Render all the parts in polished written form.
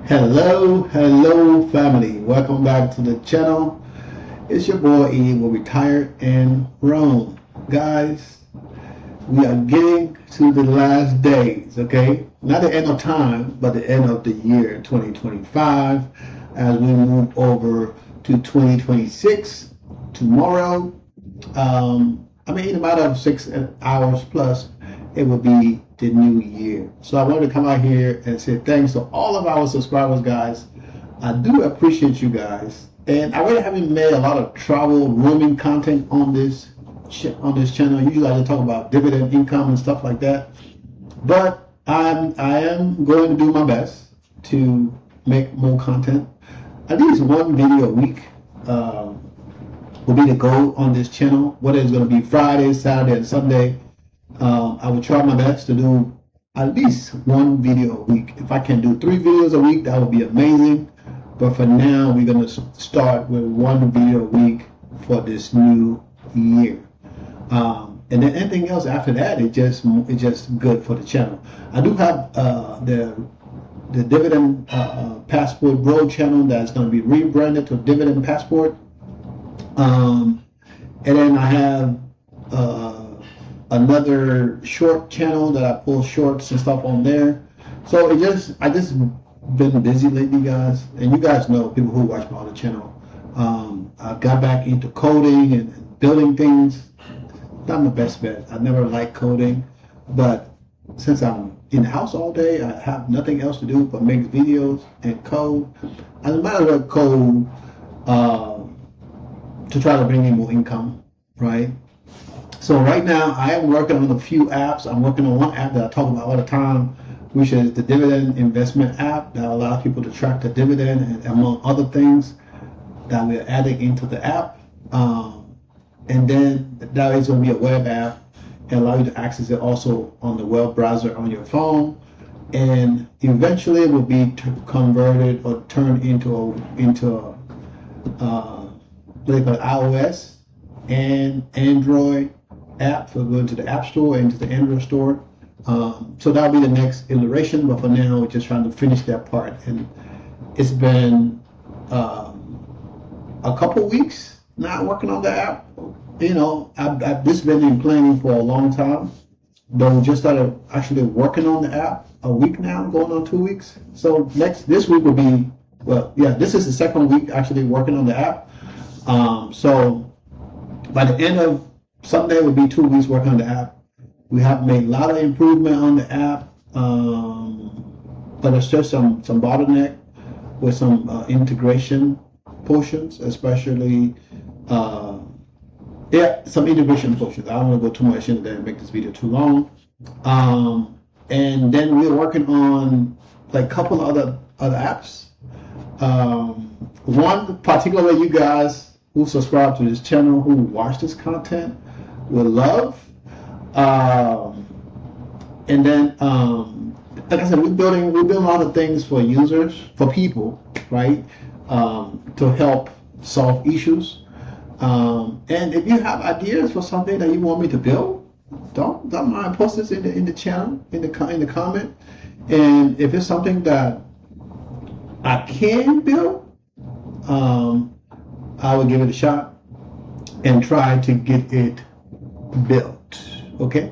Hello family. Welcome back to the channel. It's your boy E will retire in Rome. Guys, we are getting to the last days, okay? Not the end of time, but the end of the year 2025 as we move over to 2026 tomorrow. In a matter of 6 hours plus, it will be the new year. So I wanted to come out here and say thanks to all of our subscribers, guys. I do appreciate you guys, and I really haven't made a lot of travel roaming content on this channel. Usually I talk about dividend income and stuff like that, but I am going to do my best to make more content. At least one video a week will be the goal on this channel. Whether it's going to be Friday, Saturday, and Sunday, I will try my best to do at least one video a week. If I can do 3 videos a week, that would be amazing. But for now, we're going to start with one video a week for this new year. And then anything else after that, it's just good for the channel. I do have the Dividend Passport Bro channel that's going to be rebranded to Dividend Passport. And then I have another short channel that I post shorts and stuff on there. So I just been busy lately, guys, and you guys know, people who watch my other channel, I got back into coding and building things. Not my best bet. I never liked coding, but since I'm in the house all day, I have nothing else to do but make videos and code. As a matter of code, to try to bring in more income, right? So right now I am working on a few apps. I'm working on one app that I talk about all the time, which is the dividend investment app that allows people to track the dividend, and among other things that we're adding into the app. And then that is going to be a web app and allow you to access it also on the web browser on your phone. And eventually it will be converted or turned into like an iOS and Android app for going to the App Store and to the Android store. So that'll be the next iteration, but for now we're just trying to finish that part. And it's been a couple weeks now working on the app. You know, I've just been in planning for a long time, but we just started actually working on the app a week now, going on 2 weeks. So this week will be, this is the second week actually working on the app. So by the end of Sunday will be 2 weeks working on the app. We have made a lot of improvement on the app, but there's just some bottleneck with some integration portions, especially some integration portions. I don't want to go too much into that and make this video too long. And then we're working on like a couple of other apps. One particularly you guys who subscribe to this channel, who watch this content, will love. And then, like I said, we're building a lot of things for users, for people, right? To help solve issues. And if you have ideas for something that you want me to build, don't mind post this in the channel, in the comment. And if it's something that I can build, I will give it a shot and try to get it built. Okay.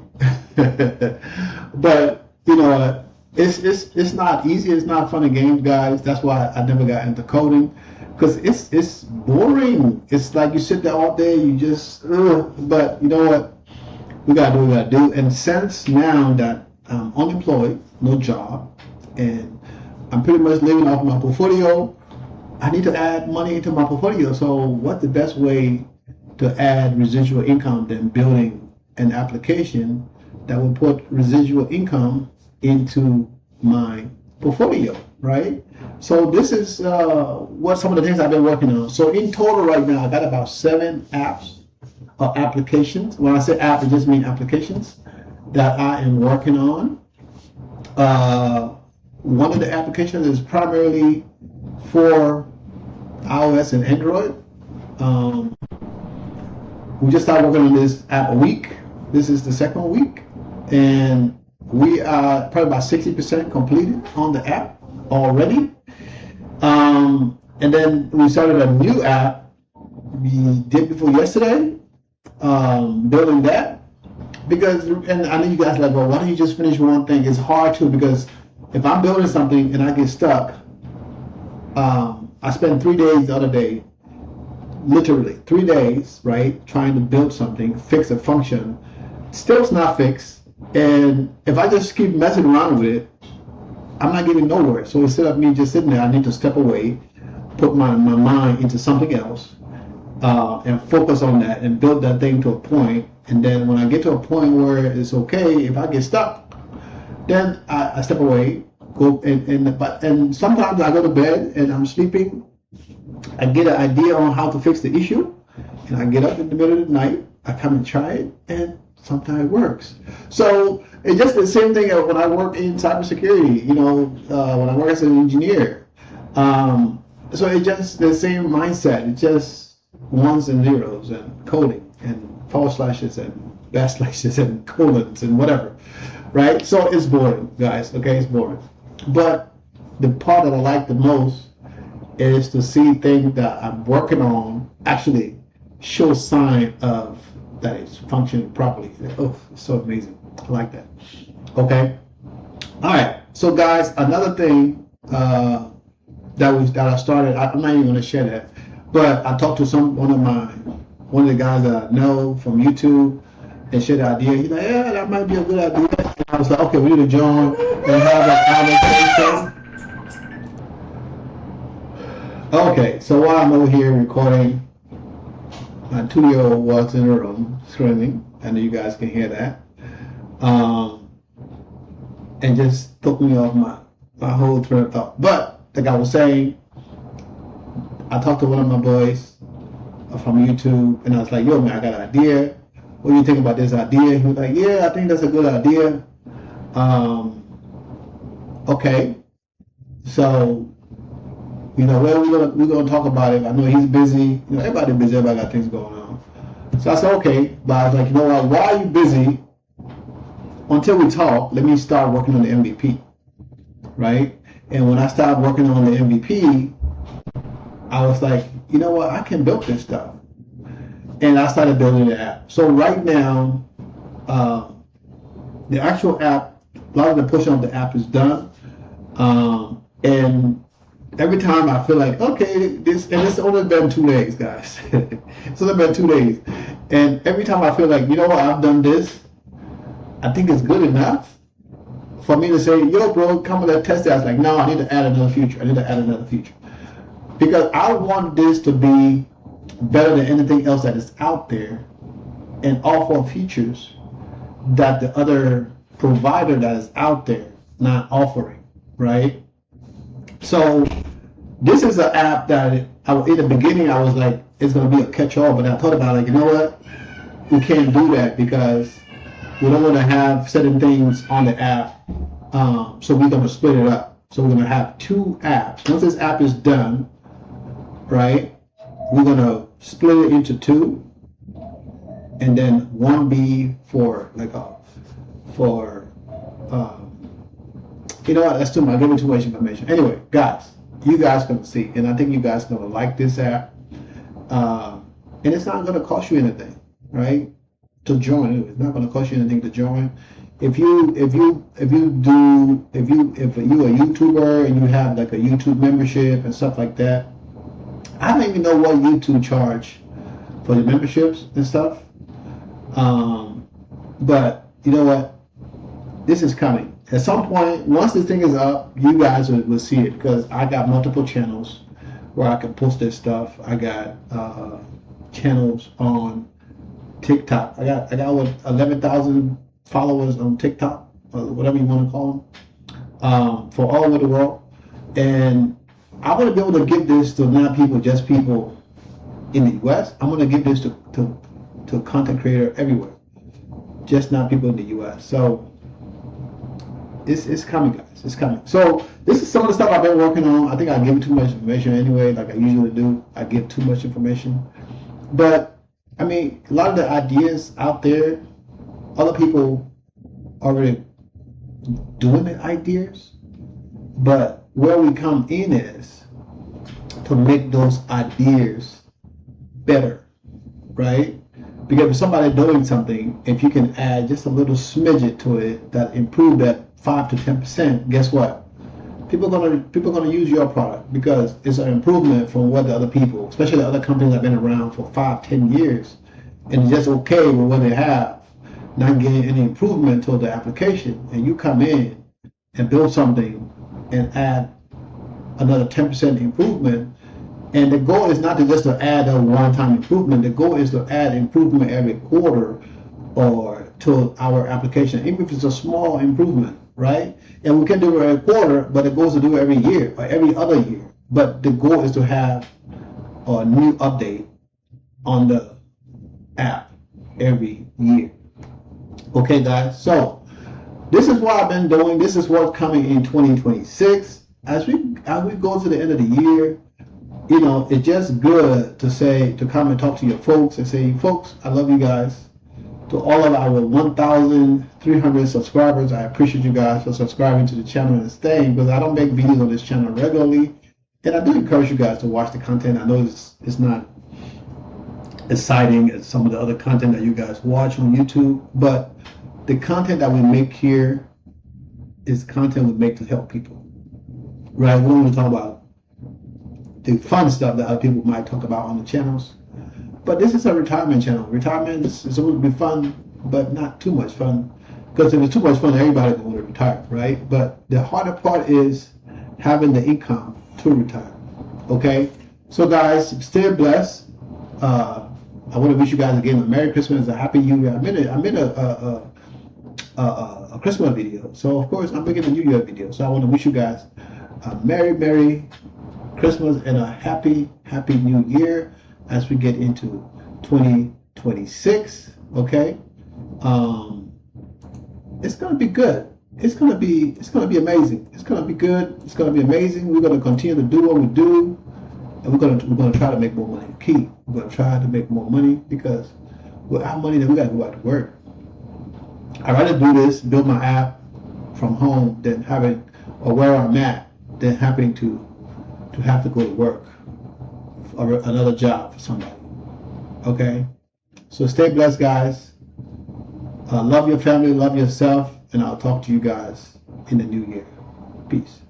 But you know, it's not easy. It's not fun and games, guys. That's why I never got into coding, because it's boring. It's like you sit there all day, you just but you know what, we gotta do what we gotta do. And since now that I'm unemployed, no job, and I'm pretty much living off my portfolio, I need to add money into my portfolio. So what's the best way to add residual income than building an application that will put residual income into my portfolio, right? So this is what some of the things I've been working on. So in total right now, I got about 7 apps or applications. When I say app, it just means applications that I am working on. One of the applications is primarily for iOS and Android. We just started working on this app a week. This is the second week, and we are probably about 60% completed on the app already. And then we started a new app we did before yesterday, building that. Because, and I know you guys are like, well, why don't you just finish one thing? It's hard to, because if I'm building something and I get stuck, I spent 3 days the other day, literally 3 days, right, trying to build something, fix a function. Still it's not fixed. And if I just keep messing around with it, I'm not getting nowhere. So instead of me just sitting there, I need to step away, put my mind into something else, and focus on that and build that thing to a point. And then when I get to a point where it's okay, if I get stuck, then I step away, go and sometimes I go to bed and I'm sleeping. I get an idea on how to fix the issue, and I get up in the middle of the night. I come and try it, and sometimes it works. So it's just the same thing when I work in cybersecurity. When I work as an engineer. So it's just the same mindset. It's just ones and zeros and coding and forward slashes and backslashes and colons and whatever, right? So it's boring, guys. Okay, it's boring. But the part that I like the most is to see things that I'm working on actually show sign of that it's functioning properly. Oh, it's so amazing. I like that. Okay. All right. So, guys, another thing that I started. I'm not even going to share that, but I talked to one of the guys that I know from YouTube and shared the idea. He's like, yeah, that might be a good idea. And I was like, okay, we need to join and have a conversation. Okay, so while I'm over here recording, my 2-year-old was in the room screaming. I know you guys can hear that. And just took me off my whole train of thought. But like I was saying, I talked to one of my boys from YouTube, and I was like, yo, man, I got an idea. What do you think about this idea? He was like, yeah, I think that's a good idea. Okay. So, well, we're gonna talk about it. I know he's busy. Everybody's busy. Everybody got things going on. So I said, okay. But I was like, you know what? Why are you busy? Until we talk, let me start working on the MVP, right? And when I started working on the MVP, I was like, you know what? I can build this stuff. And I started building the app. So right now, the actual app, a lot of the pushing of the app is done. And every time I feel like, okay, it's only been 2 days, guys. It's only been 2 days. And every time I feel like, you know what, I've done this, I think it's good enough for me to say, yo, bro, come with that test. I was like, no, I need to add another feature. Because I want this to be better than anything else that is out there and offer features that the other provider that is out there not offering, right? So this is an app that in the beginning I was like, it's going to be a catch-all, but I thought about it, like, you know what? We can't do that because we don't want to have certain things on the app, so we're going to split it up. So we're going to have 2 apps. Once this app is done, right, we're going to split it into 2, and then one be for you know what, that's too much. I'm giving too much information. Anyway, guys, you guys can see, and I think you guys are going to like this app, and it's not going to cost you anything, right? To join, it's not going to cost you anything to join. If you're a YouTuber and you have like a YouTube membership and stuff like that, I don't even know what YouTube charge for the memberships and stuff. But you know what? This is coming. At some point, once this thing is up, you guys will see it because I got multiple channels where I can post this stuff. I got channels on TikTok. I got 11,000 followers on TikTok, or whatever you want to call them, for all over the world. And I want to be able to give this to not just people in the U.S. I'm going to give this to content creator everywhere, just not people in the U.S. So it's coming, guys. It's coming. So this is some of the stuff I've been working on. I think I give too much information anyway, like I usually do. I give too much information. But, I mean, a lot of the ideas out there, other people already doing the ideas. But where we come in is to make those ideas better, right? Because if somebody doing something, if you can add just a little smidget to it that improve that 5 to 10%, guess what? People gonna use your product because it's an improvement from what the other people, especially the other companies that have been around for 5, 10 years, and it's just okay with what they have, not getting any improvement to the application, and you come in and build something and add another 10% improvement. And the goal is not to just to add a one-time improvement. The goal is to add improvement every quarter or to our application, even if it's a small improvement, right? And we can do it every quarter, but the goal is to do it every year or every other year. But the goal is to have a new update on the app every year. Okay, guys. So this is what I've been doing. This is what's coming in 2026. As we go to the end of the year, you know, it's just good to come and talk to your folks and say, folks, I love you guys. To all of our 1,300 subscribers, I appreciate you guys for subscribing to the channel and staying, because I don't make videos on this channel regularly. And I do encourage you guys to watch the content. I know it's not exciting as some of the other content that you guys watch on YouTube, but the content that we make here is content we make to help people, right? We don't want to talk about the fun stuff that other people might talk about on the channels. But this is a retirement channel. Retirement is supposed to be fun, but not too much fun. Because if it's too much fun, everybody will want to retire, right? But the harder part is having the income to retire. Okay? So guys, stay blessed. I want to wish you guys again a Merry Christmas, a Happy New Year. I made a Christmas video. So of course I'm making a New Year video. So I want to wish you guys a Merry Christmas and a happy New Year as we get into 2026. Okay, it's gonna be good. It's gonna be amazing. It's gonna be good. It's gonna be amazing. We're gonna continue to do what we do, and we're gonna try to make more money. Key, we're gonna try to make more money, because without money, then we gotta go out to work. I'd rather do this, build my app from home, than having, or where I'm at, than having to have to go to work or another job for somebody. Okay? So stay blessed, guys. Love your family, love yourself, and I'll talk to you guys in the new year. Peace.